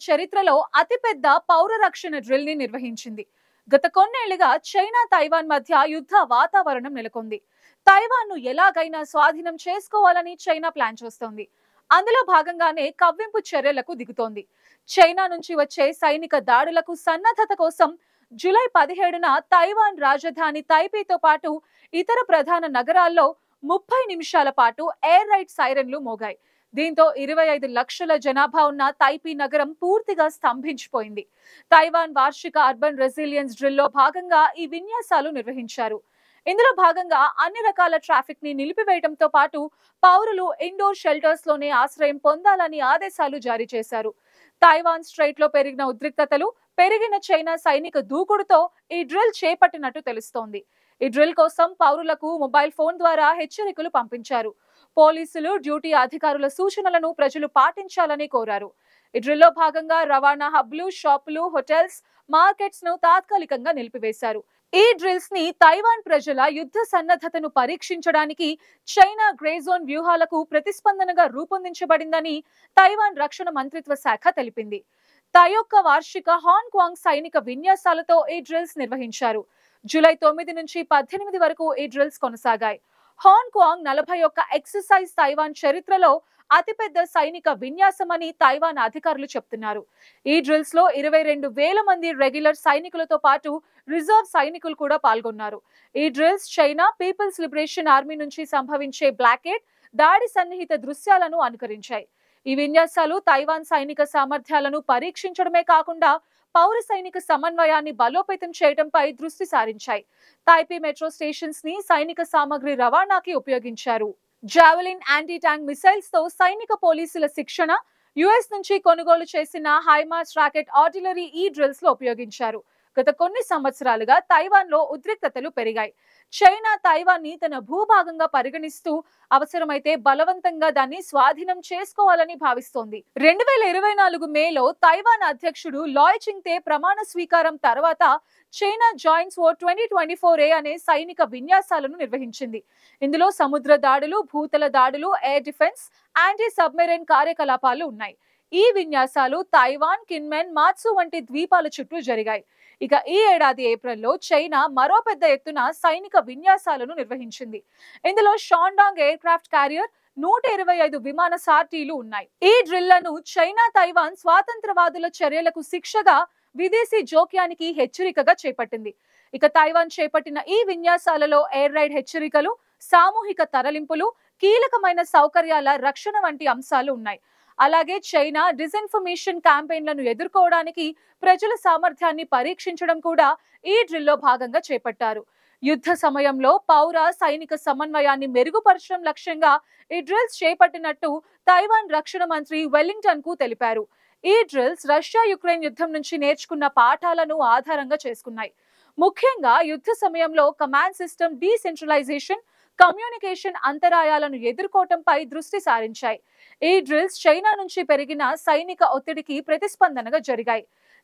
చరిత్రలో అతిపెద్ద పౌర రక్షణ డ్రిల్ ని నిర్వహించింది. గత కొన్నేళ్లుగా చైనా తైవాన్ మధ్య యుద్ధ వాతావరణం నెలకొంది. తైవాన్ ను ఎలాగైనా స్వాధీనం చేసుకోవాలని చైనా ప్లాన్ చేస్తోంది. అందులో భాగంగానే కవ్వింపు చర్యలకు దిగుతోంది. చైనా నుంచి వచ్చే సైనిక దాడులకు సన్నద్ధత కోసం జూలై 17న తైవాన్ రాజధాని తైపీతో పాటు ఇతర ప్రధాన నగరాల్లో 30 నిమిషాల పాటు ఎయిర్ రైడ్ సైరన్లు మోగాయి. దీంతో 25 లక్షల జనాభా ఉన్న తైపీ నగరం పూర్తిగా స్తంభించిపోయింది. తైవాన్ వార్షిక అర్బన్ రెసిలియన్స్ డ్రిల్లో భాగంగా ఈ విన్యాసాలు నిర్వహించారు. ఇందులో భాగంగా అన్ని రకాల ట్రాఫిక్ ని నిలిపివేయడంతో పాటు పౌరులు ఇండోర్ షెల్టర్స్ లోనే ఆశ్రయం పొందాలని ఆదేశాలు జారీ చేశారు. తైవాన్ స్ట్రైట్ లో పెరిగిన ఉద్రిక్తతలు, పెరిగిన చైనా సైనిక దూకుడుతో ఈ డ్రిల్ చేపట్టినట్టు తెలుస్తోంది. ఈ డ్రిల్ కోసం పౌరులకు మొబైల్ ఫోన్ ద్వారా హెచ్చరికలు పంపించారు. పోలీసులు, డ్యూటీ అధికారుల సూచనలను ప్రజలు పాటించాలని కోరారు. ఈ డ్రిల్లో భాగంగా రవాణా హబ్లు, షాపులు, హోటల్స్, మార్కెట్స్ ను తాత్కాలికంగా నిలిపివేశారు. ఈ డ్రిల్స్ ని తైవాన్ ప్రజల యుద్ధ సన్నద్ధతను పరీక్షించడానికి చైనా గ్రే జోన్ వ్యూహాలకు ప్రతిస్పందనగా రూపొందించబడిందని తైవాన్ రక్షణ మంత్రిత్వ శాఖ తెలిపింది. తై యొక్క వార్షిక హాంగ్ కాంగ్ సైనిక విన్యాసాలతో ఈ డ్రిల్స్ నిర్వహించారు. జూలై 9 నుంచి 18 వరకు ఈ డ్రిల్స్ కొనసాగాయి. హాంగ్ కాంగ్ 41 ఎక్సర్సైజ్ తైవాన్ చరిత్రలో అతిపెద్ద సైనిక విన్యాసమని తైవాన్ అధికారులు చెప్తున్నారు. ఈ డ్రిల్స్ లో 22,000 మంది రెగ్యులర్ సైనికులతో పాటు రిజర్వ్ సైనికులు కూడా పాల్గొన్నారు. ఈ drills China people's liberation army నుంచి సంభవించే బ్లాకేడ్ దాడి సన్నిహిత దృశ్యాలను అనుకరించాయి. ఈ విన్యాసాలు తైవాన్ సైనిక సామర్థ్యాలను పరీక్షించడమే కాకుండా పౌర సైనిక సమన్వయాన్ని బలోపేతం చేయడంపై దృష్టి సారించాయి. తైపీ మెట్రో స్టేషన్స్ ని సైనిక సామగ్రి రవాణాకి ఉపయోగించారు. జావెలిన్ యాంటీ ట్యాంక్ మిసైల్స్ తో సైనిక పోలీసుల శిక్షణ, యుఎస్ నుంచి కొనుగోలు చేసిన హైమార్స్ రాకెట్ ఆర్టిలరీ ఈ డ్రిల్స్ లో ఉపయోగించారు. గత కొన్ని సంవత్సరాలుగా తైవాన్ లో ఉద్రిక్తతలు పెరిగాయి. చైనా తైవాన్ ని తన భూభాగంగా పరిగణిస్తూ అవసరమైతే బలవంతంగా దాన్ని స్వాధీనం చేసుకోవాలని భావిస్తోంది. 2024 మేలో తైవాన్ అధ్యక్షుడు లాయ్ చింగ్తే ప్రమాణ స్వీకారం తర్వాత చైనా జాయింట్స్ వార్ 2024A అనే సైనిక విన్యాసాలను నిర్వహించింది. ఇందులో సముద్ర దాడులు, భూతల దాడులు, ఎయిర్ డిఫెన్స్, యాంటీ సబ్మెరైన్ కార్యకలాపాలు ఉన్నాయి. ఈ విన్యాసాలు తైవాన్, కిన్మెన్, మాత్సు వంటి ద్వీపాల చుట్టూ జరిగాయి. ఇక ఈ ఏడాది ఏప్రిల్లో చైనా మరో పెద్ద ఎత్తున సైనిక విన్యాసాలను నిర్వహించింది. ఇందులో షాండాంగ్ ఎయిర్ క్రాఫ్ట్ క్యారియర్, 125 విమాన సార్టీలు ఉన్నాయి. ఈ డ్రిల్లను చైనా తైవాన్ స్వాతంత్రవాదుల చర్యలకు శిక్షగా, విదేశీ జోక్యానికి హెచ్చరికగా చేపట్టింది. ఇక తైవాన్ చేపట్టిన ఈ విన్యాసాలలో ఎయిర్ రైడ్ హెచ్చరికలు, సామూహిక తరలింపులు, కీలకమైన సౌకర్యాల రక్షణ వంటి అంశాలు ఉన్నాయి. అలాగే చైనా డిస్ఇన్ఫర్మేషన్ క్యాంపెయిన్లను ఎదుర్కోవడానికి ప్రజల సామర్థ్యాన్ని పరీక్షించడం కూడా ఈ డ్రిల్లో భాగంగా చేపట్టారు. యుద్ధ సమయంలో పౌర సైనిక సమన్వయాన్ని మెరుగుపరచడం లక్ష్యంగా ఈ డ్రిల్స్ చేపట్టినట్టు తైవాన్ రక్షణ మంత్రి వెల్లింగ్టన్ కు తెలిపారు. ఈ డ్రిల్స్ రష్యా యుక్రెయిన్ యుద్ధం నుంచి నేర్చుకున్న పాఠాలను ఆధారంగా చేసుకున్నాయి. ముఖ్యంగా యుద్ధ సమయంలో కమాండ్ సిస్టమ్ డీసెంట్రలైజేషన్, కమ్యూనికేషన్ అంతరాయాలను ఎదుర్కోవటంపై దృష్టి సారించాయి. ఈ డ్రిల్స్ చైనా నుంచి పెరిగిన సైనిక ఒత్తిడికి ప్రతిస్పందనగా జరిగాయి.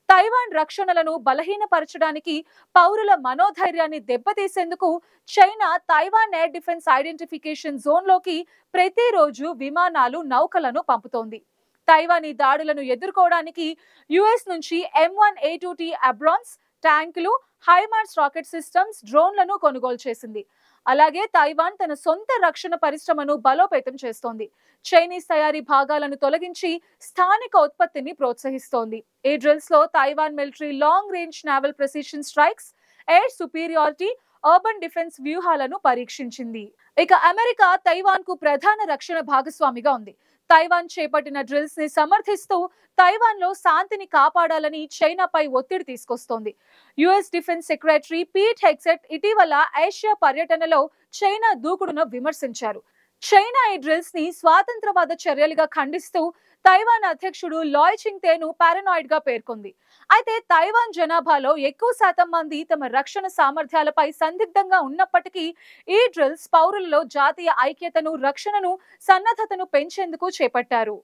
తైవాన్ రక్షణలను బలహీనపరచడానికి, పౌరుల మనోధైర్యాన్ని దెబ్బతీసేందుకు China Taiwan air defence identification zone లోకి ప్రతిరోజు విమానాలు, నౌకలను పంపుతోంది. తైవాన్ ఈ దాడులను ఎదుర్కోవడానికి యుఎస్ నుంచి M1A2T అబ్రామ్స్ ట్యాంకులు, హైమార్స్ రాకెట్ సిస్టమ్స్, డ్రోన్లను కొనుగోలు చేసింది. అలాగే తైవాన్ తన సొంత రక్షణ పరిశ్రమను బలోపేతం చేస్తోంది. చైనీస్ తయారీ భాగాలను తొలగించి స్థానిక ఉత్పత్తిని ప్రోత్సహిస్తోంది. ఈ డ్రిల్స్ లో Taiwan military long range naval precision strikes, air superiority, urban defence వ్యూహాలను పరీక్షించింది. ఇక అమెరికా తైవాన్ కు ప్రధాన రక్షణ భాగస్వామిగా ఉంది. తైవాన్ చేపట్టిన డ్రిల్స్ ని సమర్థిస్తూ తైవాన్ లో శాంతిని కాపాడాలని చైనాపై ఒత్తిడి తీసుకొస్తోంది. యుఎస్ డిఫెన్స్ సెక్రటరీ పీట్ హెగ్సెట్ ఇటీవల ఏషియా పర్యటనలో చైనా దూకుడును విమర్శించారు. చైనా ఈ డ్రిల్స్ ని స్వాతంత్రవాద చర్యలుగా ఖండిస్తూ తైవాన్ అధ్యక్షుడు లాయ్ చింగ్తేను పారానాయిడ్ గా పేర్కొంది. అయితే తైవాన్ జనాభాలో ఎక్కువ శాతం మంది తమ రక్షణ సామర్థ్యాలపై సందిగ్ధంగా ఉన్నప్పటికీ ఈ డ్రిల్స్ పౌరులలో జాతీయ ఐక్యతను, రక్షణను, సన్నద్ధతను పెంచేందుకు చేపట్టారు.